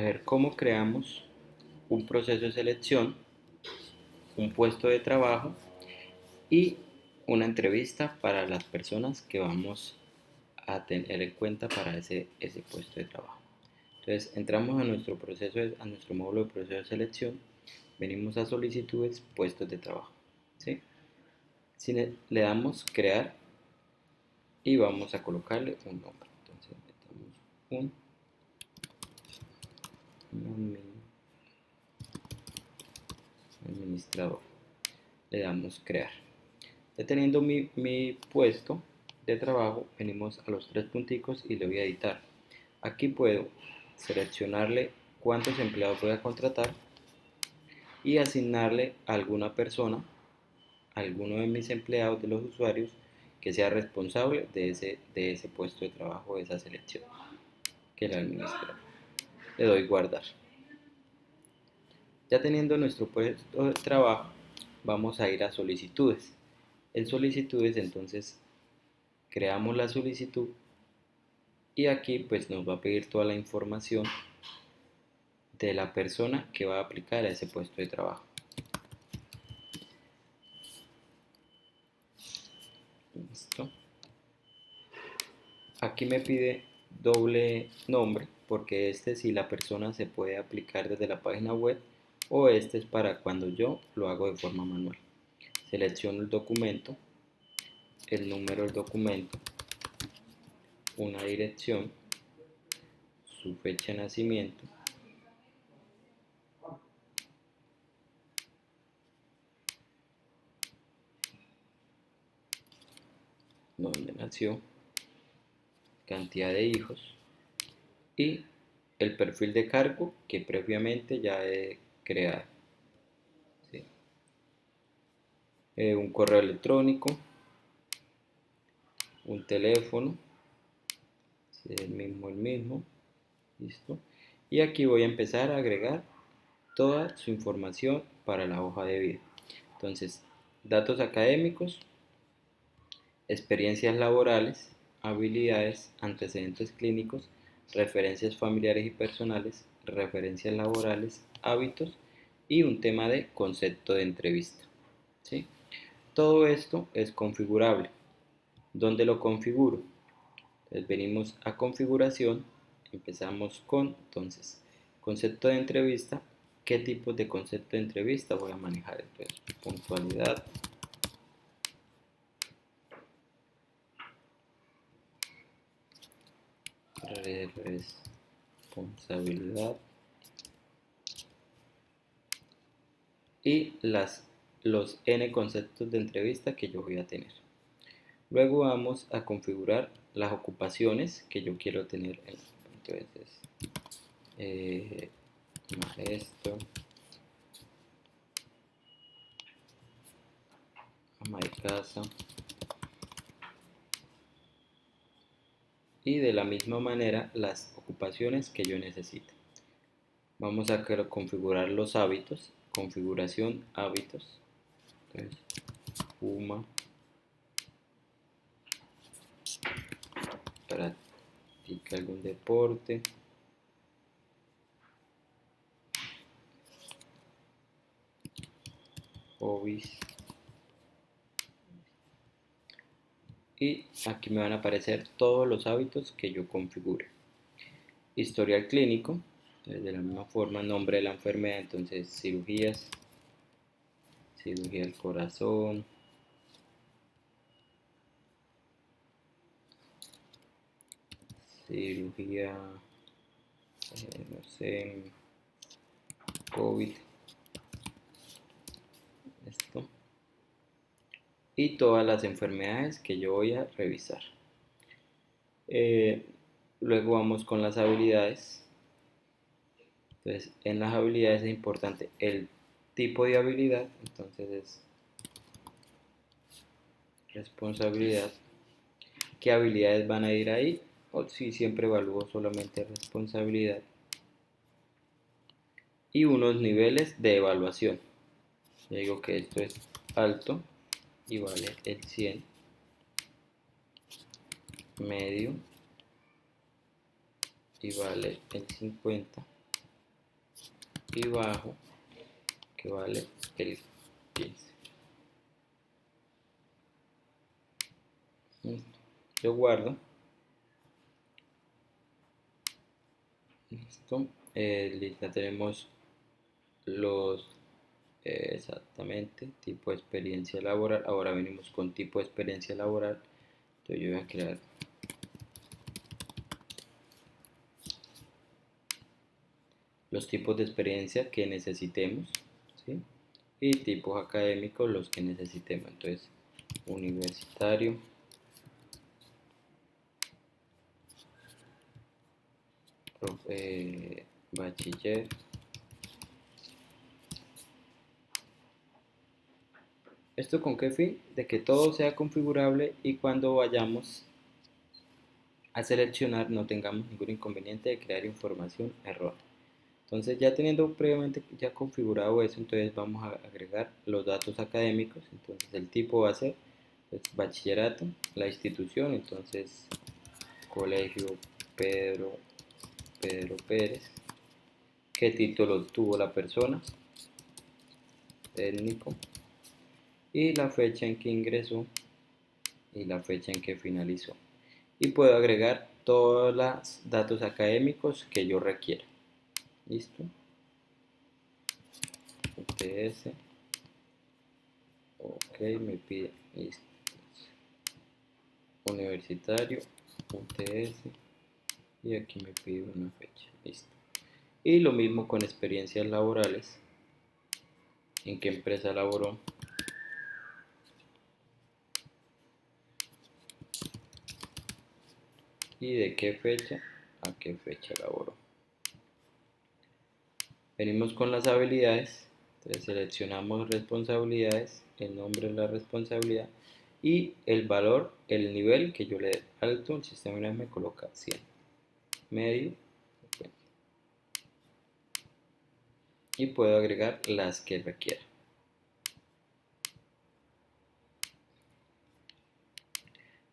a ver cómo creamos un proceso de selección, un puesto de trabajo y una entrevista para las personas que vamos a tener en cuenta para ese puesto de trabajo. Entonces entramos a nuestro a nuestro módulo de proceso de selección, venimos a solicitudes, puestos de trabajo, ¿sí? Si le damos crear y vamos a colocarle un nombre. Entonces metemos un administrador. Le damos crear. Ya teniendo mi puesto de trabajo, venimos a los tres punticos y le voy a editar. Aquí puedo seleccionarle cuántos empleados voy a contratar y asignarle a alguna persona, a alguno de mis empleados, de los usuarios, que sea responsable de ese puesto de trabajo, de esa selección, que la administra. Le doy guardar. Ya teniendo nuestro puesto de trabajo, vamos a ir a solicitudes. En solicitudes, entonces, creamos la solicitud y aquí pues nos va a pedir toda la información de la persona que va a aplicar a ese puesto de trabajo. Listo. Aquí me pide doble nombre porque si la persona se puede aplicar desde la página web o este es para cuando yo lo hago de forma manual. Selecciono el documento, el número del documento, una dirección, su fecha de nacimiento, donde nació, cantidad de hijos y el perfil de cargo que previamente ya he creado. ¿Sí? Un correo electrónico, un teléfono, si es el mismo, listo. Y aquí voy a empezar a agregar toda su información para la hoja de vida. Entonces, datos académicos, experiencias laborales, habilidades, antecedentes clínicos, referencias familiares y personales, referencias laborales, hábitos y un tema de concepto de entrevista. ¿Sí? Todo esto es configurable. ¿Dónde lo configuro? Entonces venimos a configuración, empezamos con, entonces, concepto de entrevista. ¿Qué tipos de concepto de entrevista voy a manejar? Entonces, puntualidad, responsabilidad y los N conceptos de entrevista que yo voy a tener. Luego vamos a configurar las ocupaciones que yo quiero tener. Entonces, maestro, ama de casa. Y de la misma manera las ocupaciones que yo necesite. Vamos a configurar los hábitos, configuración hábitos. Entonces, fuma, practica algún deporte, hobbies. Y aquí me van a aparecer todos los hábitos que yo configure. Historial clínico, entonces de la misma forma, nombre de la enfermedad, entonces cirugías, cirugía del corazón, cirugía, no sé, COVID, esto, y todas las enfermedades que yo voy a revisar. Luego vamos con las habilidades. Entonces, en las habilidades es importante el tipo de habilidad, entonces es responsabilidad. ¿Qué habilidades van a ir ahí? O si siempre evalúo solamente responsabilidad. Y unos niveles de evaluación. Yo digo que esto es alto y vale el 100, medio y vale el 50 y bajo, que vale el 15. Listo. Yo guardo. Listo. Ya tenemos los exactamente tipo de experiencia laboral. Ahora venimos con tipo de experiencia laboral. Entonces yo voy a crear los tipos de experiencia que necesitemos, ¿sí? Y tipos académicos los que necesitemos. Entonces, universitario, bachiller. ¿Esto con qué fin? De que todo sea configurable y cuando vayamos a seleccionar no tengamos ningún inconveniente de crear información errónea. Entonces ya teniendo previamente ya configurado eso, entonces vamos a agregar los datos académicos. Entonces el tipo va a ser pues, bachillerato, la institución, entonces Colegio Pedro, Pedro Pérez, qué título tuvo la persona, técnico, y la fecha en que ingresó y la fecha en que finalizó. Y puedo agregar todos los datos académicos que yo requiera. ¿Listo? UTS. Ok, me pide. Listo. Universitario. UTS. Y aquí me pide una fecha. Listo. Y lo mismo con experiencias laborales. ¿En qué empresa laboró? ¿Y de qué fecha a qué fecha laboró? Venimos con las habilidades. Entonces seleccionamos responsabilidades, el nombre de la responsabilidad y el valor, el nivel que yo le dé. Alto, el sistema me coloca 100. Medio, 50. Y puedo agregar las que requiera.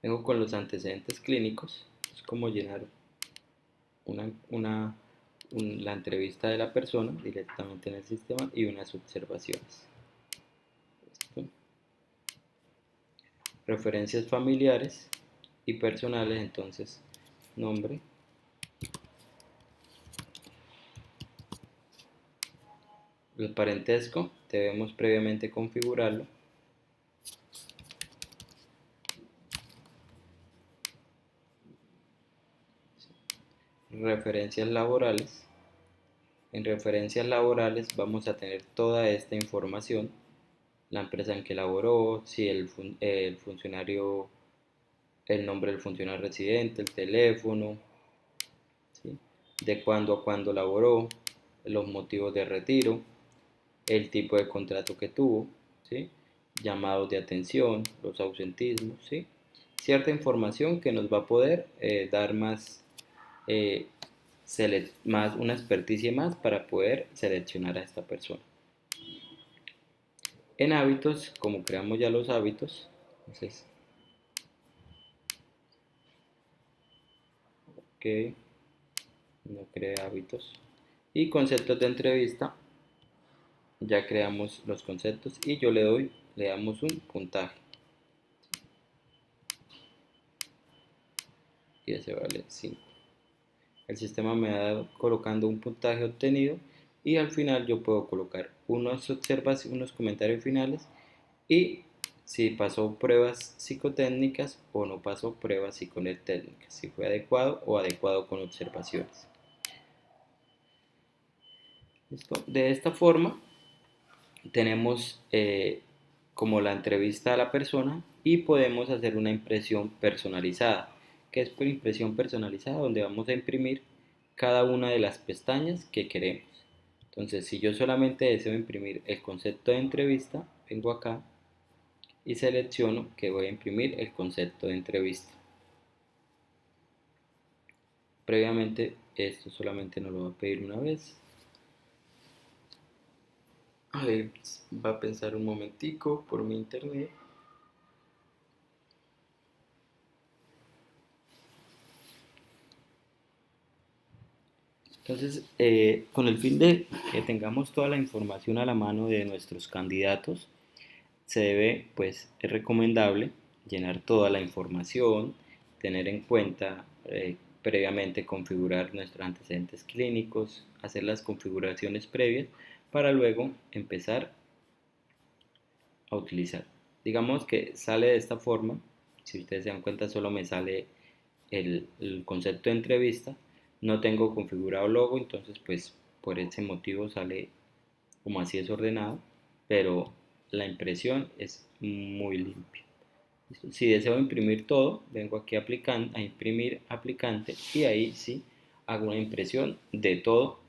Vengo con los antecedentes clínicos. Es como llenar una, la entrevista de la persona directamente en el sistema y unas observaciones. ¿Listo? Referencias familiares y personales, entonces nombre, el parentesco debemos previamente configurarlo. Referencias laborales. En referencias laborales vamos a tener toda esta información, la empresa en que laboró, si el funcionario, el nombre del funcionario residente, el teléfono, ¿sí? De cuándo a cuándo laboró, los motivos de retiro, el tipo de contrato que tuvo, ¿sí? Llamados de atención, los ausentismos, ¿sí? Cierta información que nos va a poder dar eh, más una experticia más para poder seleccionar a esta persona. En hábitos, como creamos ya los hábitos, entonces, ok, no cree hábitos. Y conceptos de entrevista, ya creamos los conceptos y yo le damos un puntaje. Y ese vale 5. El sistema me va colocando un puntaje obtenido y al final yo puedo colocar unos comentarios finales y si pasó pruebas psicotécnicas o no pasó pruebas psicotécnicas, si fue adecuado o adecuado con observaciones. ¿Listo? De esta forma tenemos como la entrevista a la persona y podemos hacer una impresión personalizada. ¿Qué es por impresión personalizada? Donde vamos a imprimir cada una de las pestañas que queremos. Entonces, si yo solamente deseo imprimir el concepto de entrevista, vengo acá y selecciono que voy a imprimir el concepto de entrevista. Previamente, esto solamente nos lo va a pedir una vez. A ver, va a pensar un momentico por mi internet. Ok, Entonces, con el fin de que tengamos toda la información a la mano de nuestros candidatos, se debe, pues, es recomendable llenar toda la información, tener en cuenta previamente configurar nuestros antecedentes clínicos, hacer las configuraciones previas para luego empezar a utilizar. Digamos que sale de esta forma, si ustedes se dan cuenta solo me sale el concepto de entrevista, no tengo configurado logo, entonces pues por ese motivo sale como así desordenado, pero la impresión es muy limpia. Si deseo imprimir todo, vengo aquí a imprimir aplicante y ahí sí hago una impresión de todo,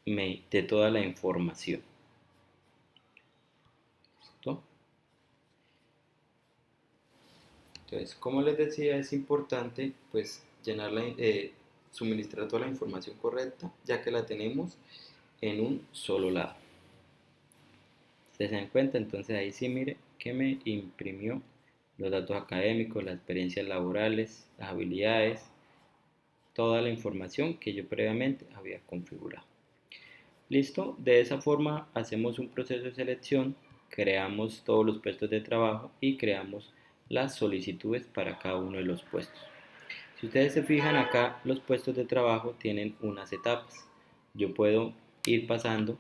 de toda la información. ¿Listo? Entonces, como les decía, es importante pues suministrar toda la información correcta, ya que la tenemos en un solo lado. Ustedes se dan cuenta, entonces ahí sí mire que me imprimió los datos académicos, las experiencias laborales, las habilidades, toda la información que yo previamente había configurado. Listo, de esa forma hacemos un proceso de selección, creamos todos los puestos de trabajo y creamos las solicitudes para cada uno de los puestos. Si ustedes se fijan acá, los puestos de trabajo tienen unas etapas. Yo puedo ir pasando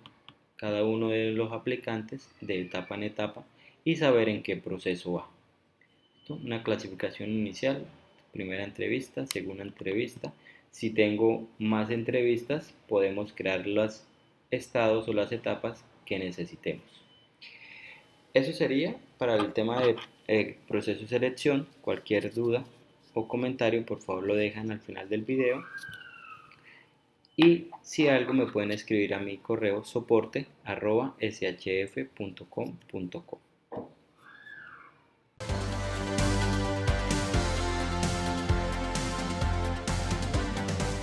cada uno de los aplicantes de etapa en etapa y saber en qué proceso va. Una clasificación inicial, primera entrevista, segunda entrevista. Si tengo más entrevistas, podemos crear los estados o las etapas que necesitemos. Eso sería para el tema de proceso de selección. Cualquier duda o comentario, por favor lo dejan al final del video. Y si algo me pueden escribir a mi correo soporte@shf.com.co.